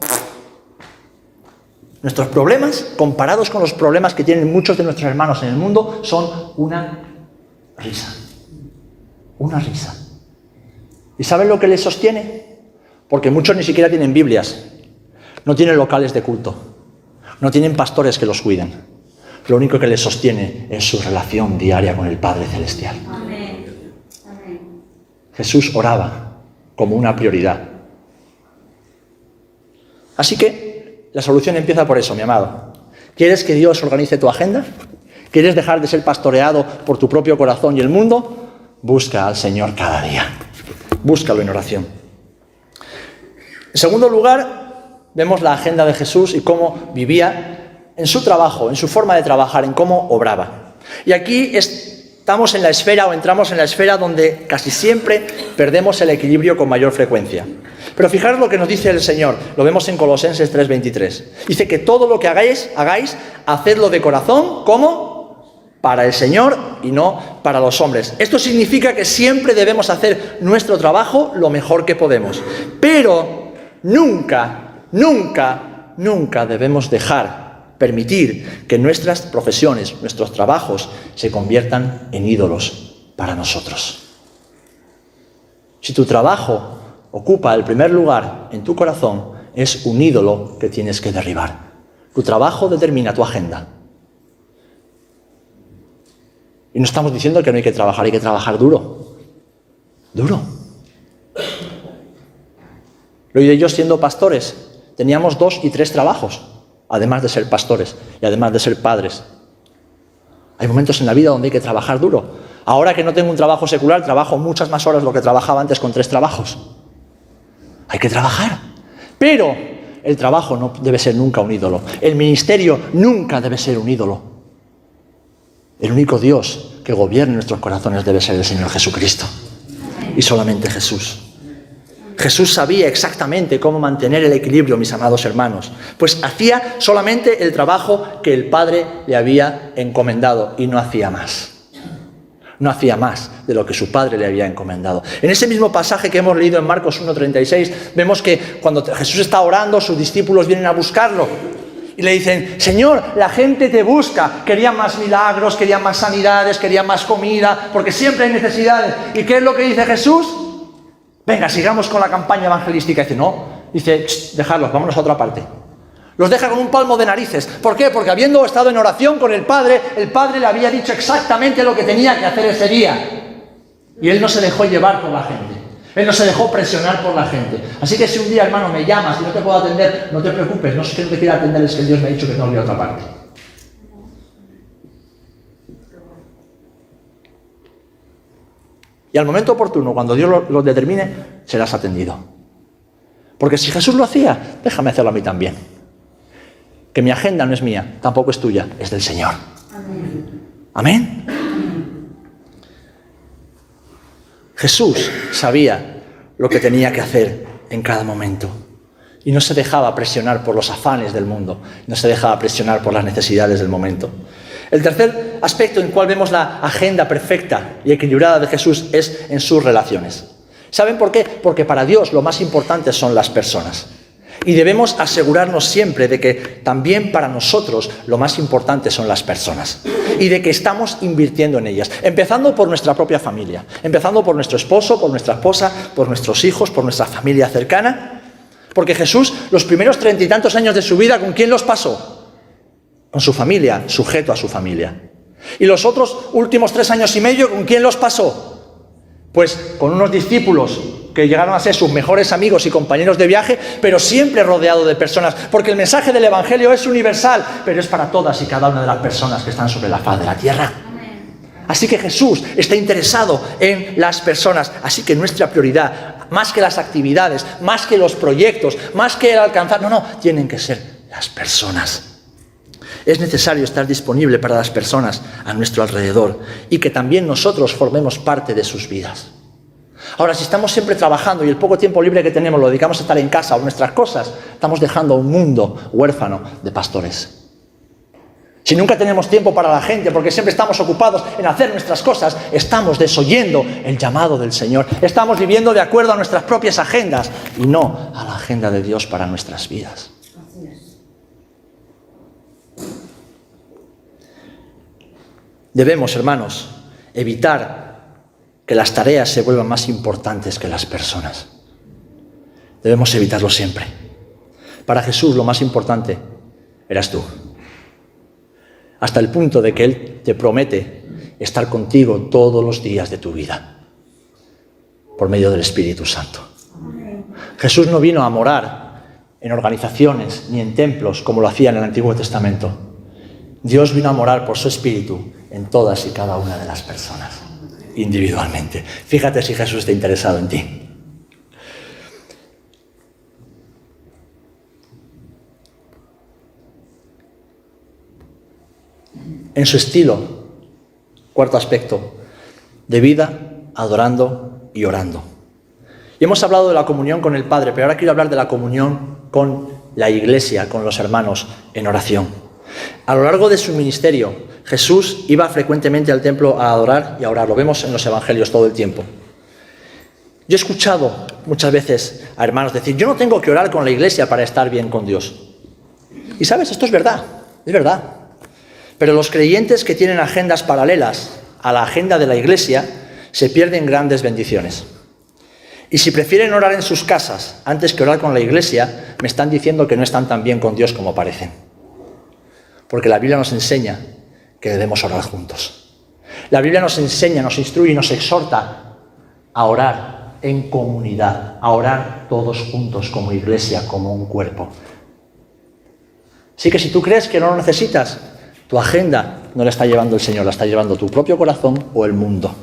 Nuestros problemas, comparados con los problemas que tienen muchos de nuestros hermanos en el mundo, son una risa. Una risa. ¿Y saben lo que les sostiene? Porque muchos ni siquiera tienen Biblias, no tienen locales de culto, no tienen pastores que los cuiden. Lo único que les sostiene es su relación diaria con el Padre Celestial. Amén. Amén. Jesús oraba como una prioridad. Así que la solución empieza por eso, mi amado. ¿Quieres que Dios organice tu agenda? ¿Quieres dejar de ser pastoreado por tu propio corazón y el mundo? Busca al Señor cada día. Búscalo en oración. En segundo lugar, vemos la agenda de Jesús y cómo vivía en su trabajo, en su forma de trabajar, en cómo obraba. Y aquí estamos en la esfera o entramos en la esfera donde casi siempre perdemos el equilibrio con mayor frecuencia. Pero fijaros lo que nos dice el Señor, lo vemos en Colosenses 3:23. Dice que todo lo que hagáis, hacedlo de corazón, ¿cómo? Para el Señor y no para los hombres. Esto significa que siempre debemos hacer nuestro trabajo lo mejor que podemos. Pero nunca debemos permitir que nuestras profesiones, nuestros trabajos, se conviertan en ídolos para nosotros. Si tu trabajo ocupa el primer lugar en tu corazón, es un ídolo que tienes que derribar. Tu trabajo determina tu agenda. Y no estamos diciendo que no hay que trabajar duro. Duro. Lo de ellos siendo pastores, teníamos 2 y 3 trabajos, además de ser pastores y además de ser padres. Hay momentos en la vida donde hay que trabajar duro. Ahora que no tengo un trabajo secular, trabajo muchas más horas de lo que trabajaba antes con 3 trabajos. Hay que trabajar, pero el trabajo no debe ser nunca un ídolo. El ministerio nunca debe ser un ídolo. El único Dios que gobierne nuestros corazones debe ser el Señor Jesucristo. Y solamente Jesús. Jesús sabía exactamente cómo mantener el equilibrio, mis amados hermanos. Pues hacía solamente el trabajo que el Padre le había encomendado y no hacía más. No hacía más de lo que su Padre le había encomendado. En ese mismo pasaje que hemos leído en Marcos 1:36, vemos que cuando Jesús está orando, sus discípulos vienen a buscarlo. Y le dicen, Señor, la gente te busca. Querían más milagros, querían más sanidades, querían más comida, porque siempre hay necesidades. ¿Y qué es lo que dice Jesús? Venga, sigamos con la campaña evangelística. Dice, no, dejadlos, vámonos a otra parte. Los deja con un palmo de narices. ¿Por qué? Porque habiendo estado en oración con el Padre le había dicho exactamente lo que tenía que hacer ese día. Y él no se dejó llevar por la gente. Él no se dejó presionar por la gente. Así que si un día, hermano, me llamas y no te puedo atender, no te preocupes. No es que no te quiera atender, es que Dios me ha dicho que tengo que ir a otra parte. Y al momento oportuno, cuando Dios lo determine, serás atendido. Porque si Jesús lo hacía, déjame hacerlo a mí también. Que mi agenda no es mía, tampoco es tuya, es del Señor. Amén. Jesús sabía lo que tenía que hacer en cada momento. Y no se dejaba presionar por los afanes del mundo. No se dejaba presionar por las necesidades del momento. El tercer aspecto en el cual vemos la agenda perfecta y equilibrada de Jesús es en sus relaciones. ¿Saben por qué? Porque para Dios lo más importante son las personas. Y debemos asegurarnos siempre de que también para nosotros lo más importante son las personas. Y de que estamos invirtiendo en ellas. Empezando por nuestra propia familia. Empezando por nuestro esposo, por nuestra esposa, por nuestros hijos, por nuestra familia cercana. Porque Jesús, los primeros 30 y tantos años de su vida, ¿con quién los pasó? Con su familia, sujeto a su familia. Y los otros últimos 3 años y medio, ¿con quién los pasó? Pues con unos discípulos que llegaron a ser sus mejores amigos y compañeros de viaje, pero siempre rodeado de personas, porque el mensaje del Evangelio es universal, pero es para todas y cada una de las personas que están sobre la faz de la tierra. Así que Jesús está interesado en las personas, así que nuestra prioridad, más que las actividades, más que los proyectos, más que el alcanzar, tienen que ser las personas. Es necesario estar disponible para las personas a nuestro alrededor y que también nosotros formemos parte de sus vidas. Ahora, si estamos siempre trabajando y el poco tiempo libre que tenemos lo dedicamos a estar en casa o nuestras cosas, estamos dejando un mundo huérfano de pastores. Si nunca tenemos tiempo para la gente porque siempre estamos ocupados en hacer nuestras cosas, estamos desoyendo el llamado del Señor. Estamos viviendo de acuerdo a nuestras propias agendas y no a la agenda de Dios para nuestras vidas. Debemos, hermanos, evitar que las tareas se vuelvan más importantes que las personas. Debemos evitarlo siempre. Para Jesús lo más importante eras tú. Hasta el punto de que Él te promete estar contigo todos los días de tu vida, por medio del Espíritu Santo. Jesús no vino a morar en organizaciones ni en templos como lo hacía en el Antiguo Testamento. Dios vino a morar por su Espíritu en todas y cada una de las personas, individualmente. Fíjate si Jesús está interesado en ti. En su estilo, cuarto aspecto, de vida, adorando y orando. Y hemos hablado de la comunión con el Padre, pero ahora quiero hablar de la comunión con la Iglesia, con los hermanos en oración. A lo largo de su ministerio, Jesús iba frecuentemente al templo a adorar y a orar. Lo vemos en los evangelios todo el tiempo. Yo he escuchado muchas veces a hermanos decir, yo no tengo que orar con la Iglesia para estar bien con Dios. Y sabes, esto es verdad, es verdad. Pero los creyentes que tienen agendas paralelas a la agenda de la Iglesia se pierden grandes bendiciones. Y si prefieren orar en sus casas antes que orar con la Iglesia, me están diciendo que no están tan bien con Dios como parecen. Porque la Biblia nos enseña que debemos orar juntos. La Biblia nos enseña, nos instruye y nos exhorta a orar en comunidad, a orar todos juntos como Iglesia, como un cuerpo. Así que si tú crees que no lo necesitas, tu agenda no la está llevando el Señor, la está llevando tu propio corazón o el mundo.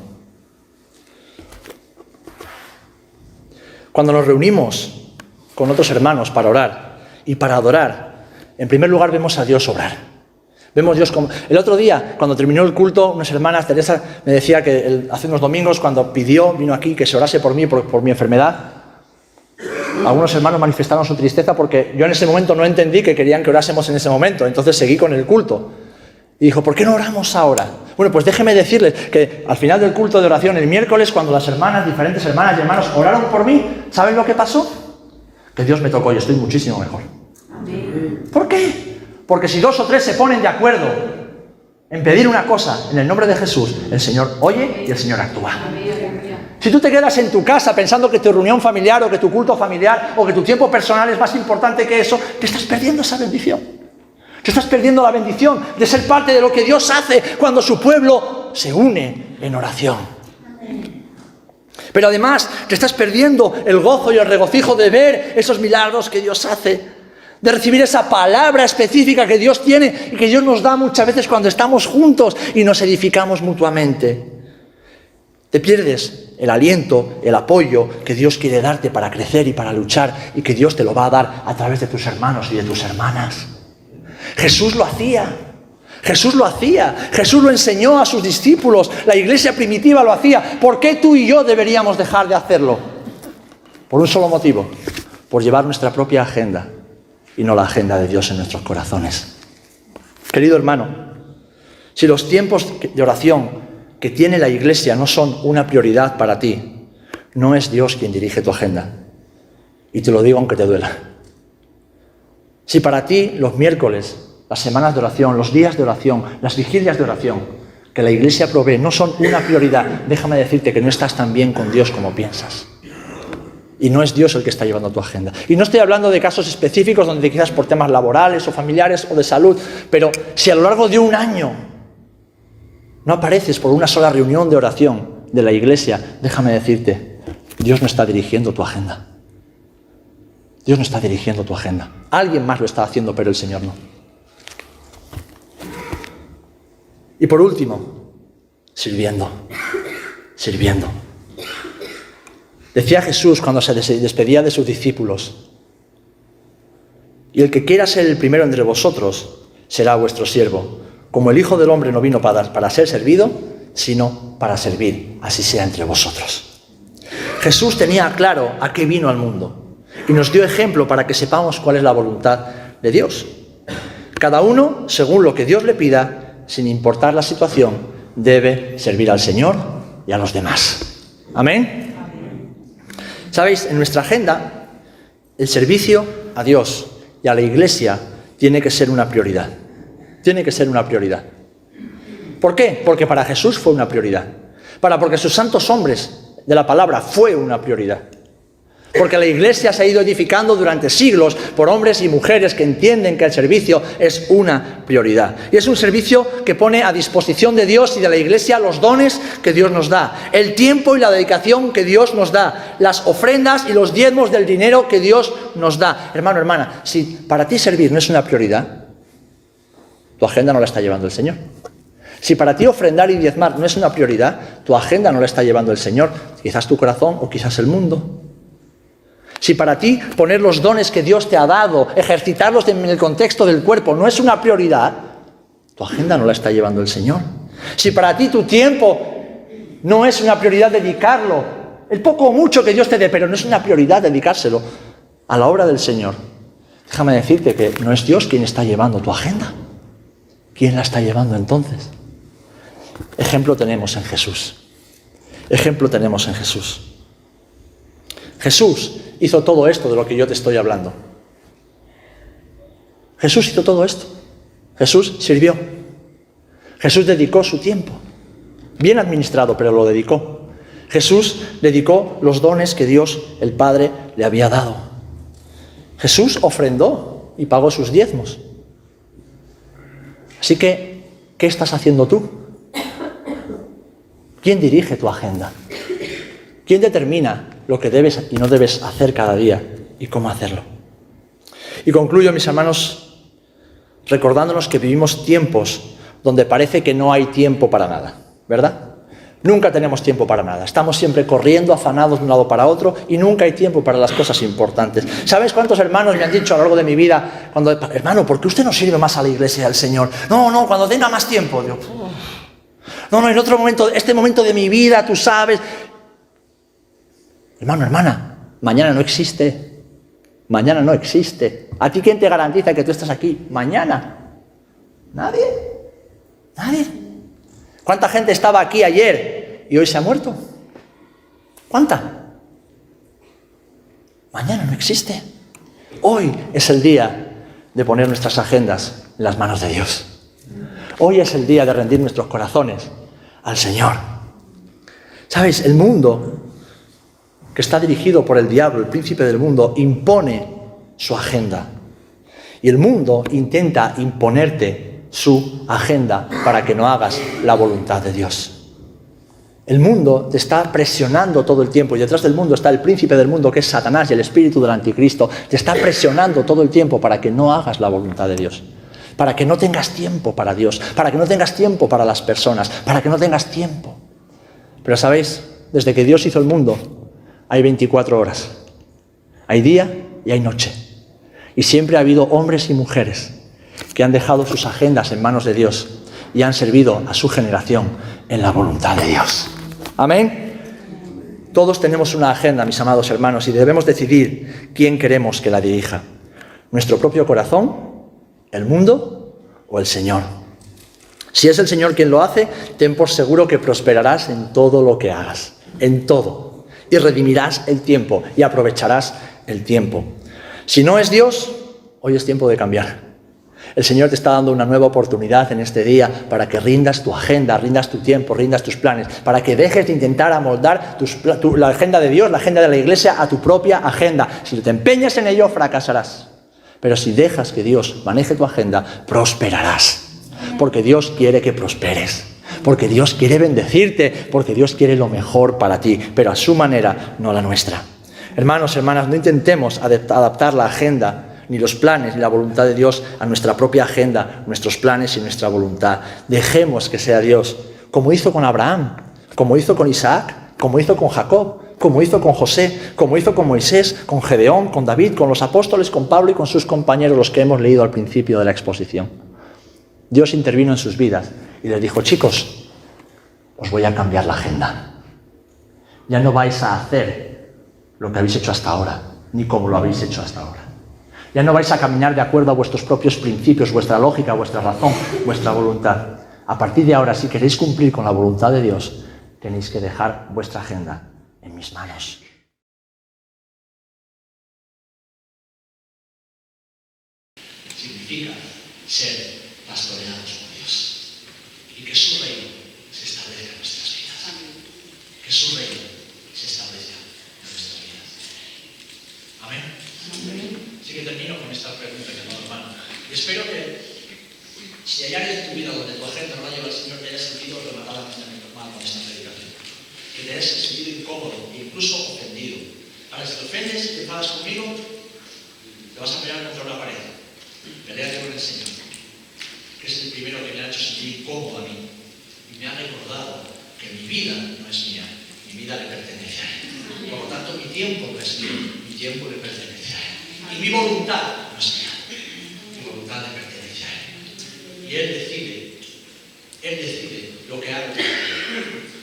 Cuando nos reunimos con otros hermanos para orar y para adorar, en primer lugar vemos a Dios obrar. Vemos Dios como... El otro día, cuando terminó el culto, unas hermanas, Teresa me decía que hace unos domingos, cuando vino aquí que se orase por mí, por mi enfermedad, algunos hermanos manifestaron su tristeza porque yo en ese momento no entendí que querían que orásemos en ese momento, entonces seguí con el culto. Y dijo, ¿por qué no oramos ahora? Bueno, pues déjeme decirles que al final del culto de oración, el miércoles, cuando las hermanas, diferentes hermanas y hermanos, oraron por mí, ¿saben lo que pasó? Que Dios me tocó y estoy muchísimo mejor. Amén. ¿Por qué? Porque si 2 o 3 se ponen de acuerdo en pedir una cosa en el nombre de Jesús, el Señor oye y el Señor actúa. Si tú te quedas en tu casa pensando que tu reunión familiar o que tu culto familiar o que tu tiempo personal es más importante que eso, te estás perdiendo esa bendición. Te estás perdiendo la bendición de ser parte de lo que Dios hace cuando su pueblo se une en oración. Pero además te estás perdiendo el gozo y el regocijo de ver esos milagros que Dios hace, de recibir esa palabra específica que Dios tiene y que Dios nos da muchas veces cuando estamos juntos y nos edificamos mutuamente. Te pierdes el aliento, el apoyo que Dios quiere darte para crecer y para luchar, y que Dios te lo va a dar a través de tus hermanos y de tus hermanas. Jesús lo hacía. Jesús lo hacía. Jesús lo enseñó a sus discípulos. La iglesia primitiva lo hacía. ¿Por qué tú y yo deberíamos dejar de hacerlo? Por un solo motivo: por llevar nuestra propia agenda y no la agenda de Dios en nuestros corazones. Querido hermano, si los tiempos de oración que tiene la iglesia no son una prioridad para ti, no es Dios quien dirige tu agenda. Y te lo digo aunque te duela. Si para ti los miércoles, las semanas de oración, los días de oración, las vigilias de oración que la iglesia provee no son una prioridad, déjame decirte que no estás tan bien con Dios como piensas. Y no es Dios el que está llevando tu agenda. Y no estoy hablando de casos específicos donde quizás por temas laborales o familiares o de salud, pero si a lo largo de un año no apareces por una sola reunión de oración de la iglesia, déjame decirte, Dios no está dirigiendo tu agenda. Dios no está dirigiendo tu agenda. Alguien más lo está haciendo, pero el Señor no. Y por último, sirviendo. Decía Jesús cuando se despedía de sus discípulos: y el que quiera ser el primero entre vosotros será vuestro siervo. Como el Hijo del Hombre no vino para ser servido, sino para servir, así sea entre vosotros. Jesús tenía claro a qué vino al mundo y nos dio ejemplo para que sepamos cuál es la voluntad de Dios. Cada uno, según lo que Dios le pida, sin importar la situación, debe servir al Señor y a los demás. ¿Amén? ¿Sabéis? En nuestra agenda, el servicio a Dios y a la iglesia tiene que ser una prioridad. Tiene que ser una prioridad. ¿Por qué? Porque para Jesús fue una prioridad. Porque sus santos hombres de la palabra fue una prioridad. Porque la iglesia se ha ido edificando durante siglos por hombres y mujeres que entienden que el servicio es una prioridad. Y es un servicio que pone a disposición de Dios y de la iglesia los dones que Dios nos da, el tiempo y la dedicación que Dios nos da, las ofrendas y los diezmos del dinero que Dios nos da. Hermano, hermana, si para ti servir no es una prioridad, tu agenda no la está llevando el Señor. Si para ti ofrendar y diezmar no es una prioridad, tu agenda no la está llevando el Señor, quizás tu corazón o quizás el mundo. Si para ti poner los dones que Dios te ha dado, ejercitarlos en el contexto del cuerpo no es una prioridad, tu agenda no la está llevando el Señor. Si para ti tu tiempo no es una prioridad dedicarlo, el poco o mucho que Dios te dé, pero no es una prioridad dedicárselo a la obra del Señor, déjame decirte que no es Dios quien está llevando tu agenda. ¿Quién la está llevando entonces? Ejemplo tenemos en Jesús. Ejemplo tenemos en Jesús. Jesús hizo todo esto de lo que yo te estoy hablando. Jesús hizo todo esto. Jesús sirvió. Jesús dedicó su tiempo. Bien administrado, pero lo dedicó. Jesús dedicó los dones que Dios, el Padre, le había dado. Jesús ofrendó y pagó sus diezmos. Así que, ¿qué estás haciendo tú? ¿Quién dirige tu agenda? ¿Quién determina lo que debes y no debes hacer cada día y cómo hacerlo? Y concluyo, mis hermanos, recordándonos que vivimos tiempos donde parece que no hay tiempo para nada, ¿verdad? Nunca tenemos tiempo para nada. Estamos siempre corriendo, afanados de un lado para otro y nunca hay tiempo para las cosas importantes. ¿Sabes cuántos hermanos me han dicho a lo largo de mi vida, hermano, ¿por qué usted no sirve más a la iglesia y al Señor? No, cuando tenga más tiempo. Digo, no, en otro momento, este momento de mi vida, tú sabes. Hermano, hermana, mañana no existe. Mañana no existe. ¿A ti quién te garantiza que tú estás aquí mañana? ¿Nadie? ¿Cuánta gente estaba aquí ayer y hoy se ha muerto? ¿Cuánta? Mañana no existe. Hoy es el día de poner nuestras agendas en las manos de Dios. Hoy es el día de rendir nuestros corazones al Señor. ¿Sabes? El mundo que está dirigido por el diablo, el príncipe del mundo, impone su agenda. Y el mundo intenta imponerte su agenda para que no hagas la voluntad de Dios. El mundo te está presionando todo el tiempo y detrás del mundo está el príncipe del mundo, que es Satanás, y el espíritu del anticristo. Te está presionando todo el tiempo para que no hagas la voluntad de Dios, para que no tengas tiempo para Dios, para que no tengas tiempo para las personas, para que no tengas tiempo. Pero ¿sabéis? Desde que Dios hizo el mundo hay 24 horas. Hay día y hay noche. Y siempre ha habido hombres y mujeres que han dejado sus agendas en manos de Dios y han servido a su generación en la voluntad de Dios. Amén. Todos tenemos una agenda, mis amados hermanos, y debemos decidir quién queremos que la dirija. ¿Nuestro propio corazón, el mundo o el Señor? Si es el Señor quien lo hace, ten por seguro que prosperarás en todo lo que hagas, en todo, y redimirás el tiempo y aprovecharás el tiempo. Si no es Dios, hoy es tiempo de cambiar. El Señor te está dando una nueva oportunidad en este día para que rindas tu agenda, rindas tu tiempo, rindas tus planes, para que dejes de intentar amoldar la agenda de Dios, la agenda de la Iglesia, a tu propia agenda. Si te empeñas en ello, fracasarás. Pero si dejas que Dios maneje tu agenda, prosperarás. Porque Dios quiere que prosperes. Porque Dios quiere bendecirte. Porque Dios quiere lo mejor para ti, pero a su manera, no la nuestra. Hermanos, hermanas, no intentemos adaptar la agenda, ni los planes, ni la voluntad de Dios a nuestra propia agenda, nuestros planes y nuestra voluntad. Dejemos que sea Dios, como hizo con Abraham, como hizo con Isaac, como hizo con Jacob, como hizo con José, como hizo con Moisés, con Gedeón, con David, con los apóstoles, con Pablo y con sus compañeros, los que hemos leído al principio de la exposición. Dios intervino en sus vidas y les dijo: chicos, os voy a cambiar la agenda. Ya no vais a hacer lo que habéis hecho hasta ahora, ni como lo habéis hecho hasta ahora. Ya no vais a caminar de acuerdo a vuestros propios principios, vuestra lógica, vuestra razón, vuestra voluntad. A partir de ahora, si queréis cumplir con la voluntad de Dios, tenéis que dejar vuestra agenda en mis manos. Significa ser pastoreados por Dios y que su reino se establezca en nuestras vidas. Que su reino se establezca en nuestras vidas. Amén. Así que termino con esta pregunta, que no, hermano. Y espero que si hay áreas de tu vida donde tu agenda no la lleva el Señor, te hayas sentido rematadamente mal con esta predicación. Que te hayas sentido incómodo e incluso ofendido. Ahora, si te ofendes y te enfadas conmigo, te vas a pelear contra una pared. Peléate con el Señor, que es el primero que me ha hecho sentir incómodo a mí. Y me ha recordado que mi vida no es mía, mi vida le pertenece a Él. Por lo tanto, mi tiempo no es mío, mi tiempo le pertenece a Él. Y mi voluntad no es mía, mi voluntad le pertenece a Él. Y Él decide lo que hago cada día,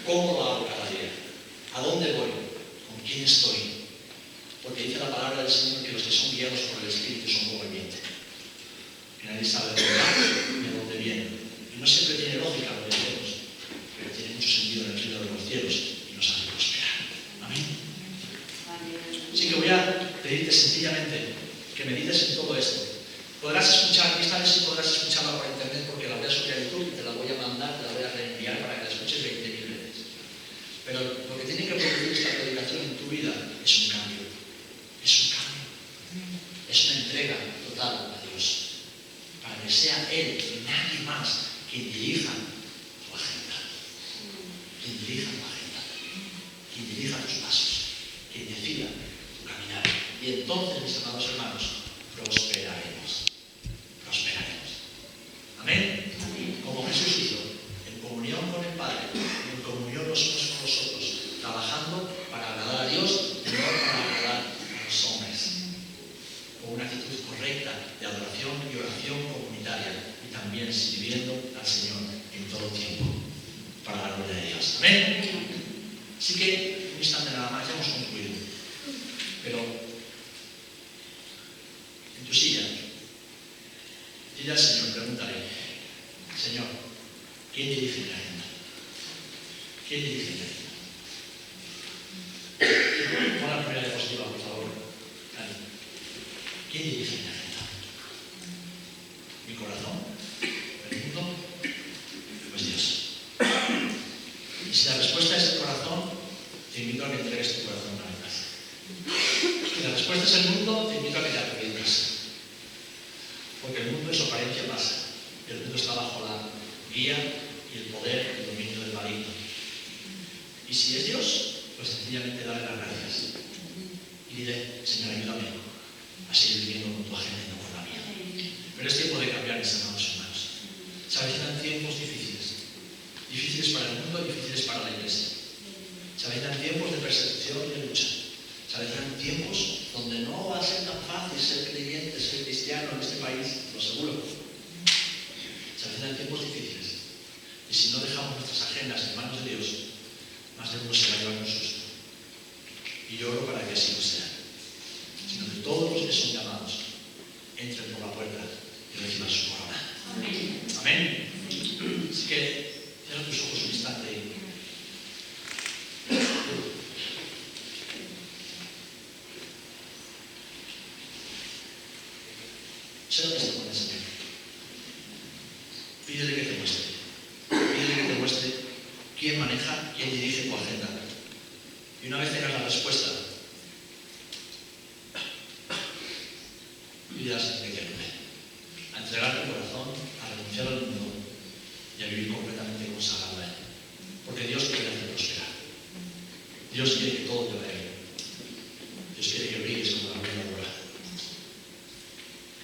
cómo lo hago cada día, a dónde voy, con quién estoy. Porque dice la palabra del Señor que los que son guiados por el Espíritu son como el viento. Que nadie sabe dónde va ni a dónde viene. Y no siempre tiene lógica lo que hacemos, pero tiene mucho sentido en el reino de los cielos y nos hace prosperar. Amén. Así que voy a pedirte sencillamente que medites en todo esto. Podrás escuchar, esta vez sí podrás escucharla por internet porque la voy a subir a YouTube y te la voy a mandar, te la voy a reenviar para que la escuches 20.000 veces. Pero lo que tiene que producir esta predicación en tu vida es un cambio. Es un cambio. Es una entrega total a Dios. Para que sea Él y nadie más quien dirija tu agenda. Quien dirija tu agenda. Quien dirija tus pasos. Quien decida tu caminar. Y entonces, mis amados hermanos, prosperaremos. Prosperaremos. Amén. Como Jesús hizo, en comunión con el Padre, en comunión los unos con los otros, trabajando para agradar a Dios y no para agradar a los hombres. Con una actitud correcta de adoración y oración comunitaria y también sirviendo al Señor en todo tiempo para la gloria de Dios. Amén. Así que un instante nada más, ya hemos concluido. Pero en tu silla, dile al Señor, pregúntale: Señor, ¿quién dirige mi agenda? ¿Quién dirige mi agenda? Pon la primera diapositiva, por favor. ¿Quién dirige mi agenda? ¿Mi corazón? ¿El mundo? Pues Dios. Y si la respuesta es el corazón, te invito a que entregues tu corazón una vez más. respuesta es el mundo, te invito a que te arrepientas. Porque el mundo en su apariencia pasa. El mundo está bajo la guía y el poder y el dominio del maligno. Y si es Dios, pues sencillamente darle las gracias. Y diré, Señor, ayúdame a seguir viviendo con tu agenda y no con la mía. Pero es tiempo de cambiar, mis amados hermanos. Se avecinan tiempos difíciles. Difíciles para el mundo y difíciles para la iglesia. Se avecinan tiempos de persecución y de lucha. Se avecinan tiempos donde no va a ser tan fácil ser creyente, ser cristiano en este país, lo aseguro. Se avecinan tiempos difíciles. Y si no dejamos nuestras agendas en manos de Dios, más de uno se va a llevar un susto. Y yo oro para que así no sea. Sino que todos los que son llamados entren por la puerta y reciban su corona. Amén. Amén. Así que cierra tus ojos un instante y sé honesto con el Señor. Pídele que te muestre. Pídele que te muestre quién maneja, quién dirige tu agenda. Y una vez tengas la respuesta, dirás que te ayude a entregar tu corazón, a renunciar al mundo y a vivir completamente consagrado a Él. Porque Dios quiere hacer prosperar. Dios quiere que todo te vaya bien. Dios quiere que brilles como la buena aurora.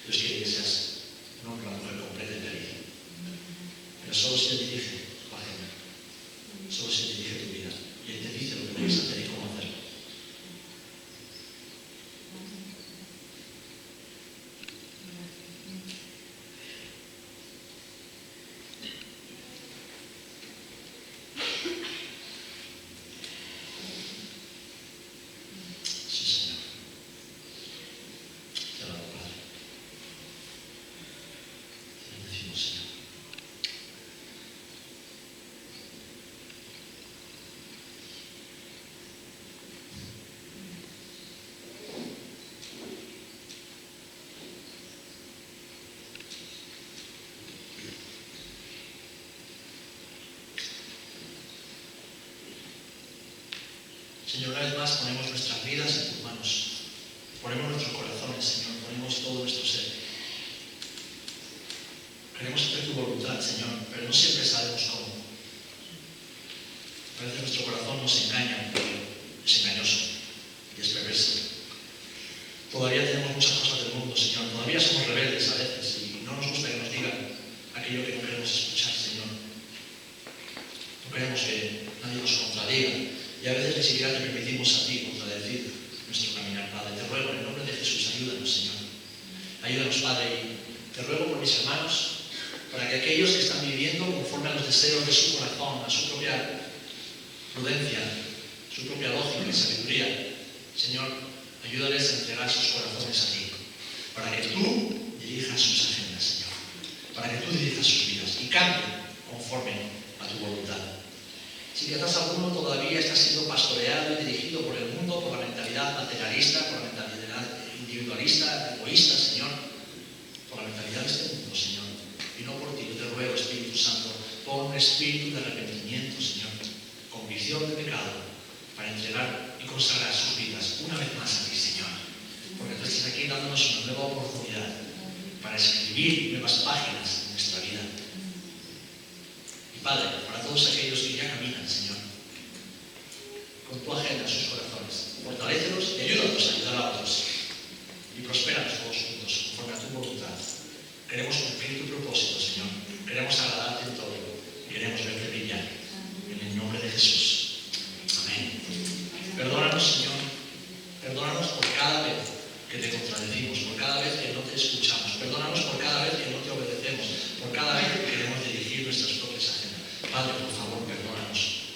Dios quiere que seas un hombre o una mujer completa y feliz. Pero solo si Él dirige tu agenda. Solo si Él dirige tu vida. Y Él te dice lo que debes hacer y cómo hacerlo. Sí, Señor. Te alabo, Padre. Te bendecimos, Señor. Señor, una vez más ponemos nuestras vidas en tus manos. Ponemos nuestros corazones, Señor. Ponemos todo nuestro ser. Queremos hacer tu voluntad, Señor, pero no siempre sabemos cómo. A veces nuestro corazón nos engaña, porque es engañoso y es perverso. Todavía tenemos muchas cosas del mundo, Señor. Todavía somos rebeldes a veces y no nos gusta que nos digan aquello que no queremos escuchar, Señor. No queremos que nadie nos contradiga. Y a veces ni siquiera te permitimos a ti contradecir nuestro caminar, Padre. Te ruego en el nombre de Jesús, ayúdanos, Señor. Ayúdanos, Padre, y te ruego por mis hermanos, para que aquellos que están viviendo conforme a los deseos de su corazón, a su propia prudencia, su propia lógica y sabiduría, Señor, ayúdales a entregar sus corazones a ti, para que tú dirijas sus agendas, Señor, para que tú dirijas sus vidas y cambien conforme a tu voluntad. Si quizás alguno todavía está siendo pastoreado y dirigido por el mundo, por la mentalidad materialista, por la mentalidad individualista, egoísta, Señor, por la mentalidad de este mundo, Señor, y no por ti, yo te ruego, Espíritu Santo, pon un espíritu de arrepentimiento, Señor, convicción de pecado, para entregar y consagrar sus vidas una vez más a ti, Señor, porque tú estás aquí dándonos una nueva oportunidad para escribir nuevas páginas en nuestra vida. Padre, para todos aquellos que ya caminan, Señor, con tu agenda en sus corazones, fortalécelos y ayúdanos a ayudar a otros y prospéranos todos juntos conforme a tu voluntad. Queremos cumplir tu propósito, Señor. Queremos agradarte en todo y queremos verte brillar. En el nombre de Jesús. Amén. Perdónanos, Señor. Perdónanos por cada vez que te contradecimos, por cada vez que no te escuchamos. Perdónanos por cada vez que no te obedecemos, por cada vez que queremos dirigir nuestras propias agendas. Padre, por favor, perdónanos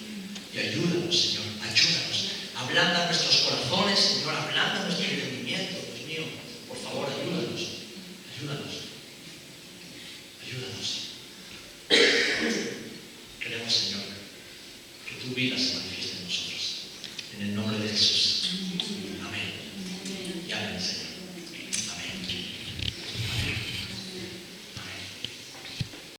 y ayúdanos, Señor, ayúdanos. Ablanda nuestros corazones, Señor, ablanda nuestro entendimiento, Dios mío. Por favor, ayúdanos, ayúdanos, ayúdanos. Queremos, Señor, que tu vida se manifieste en nosotros. En el nombre de Jesús.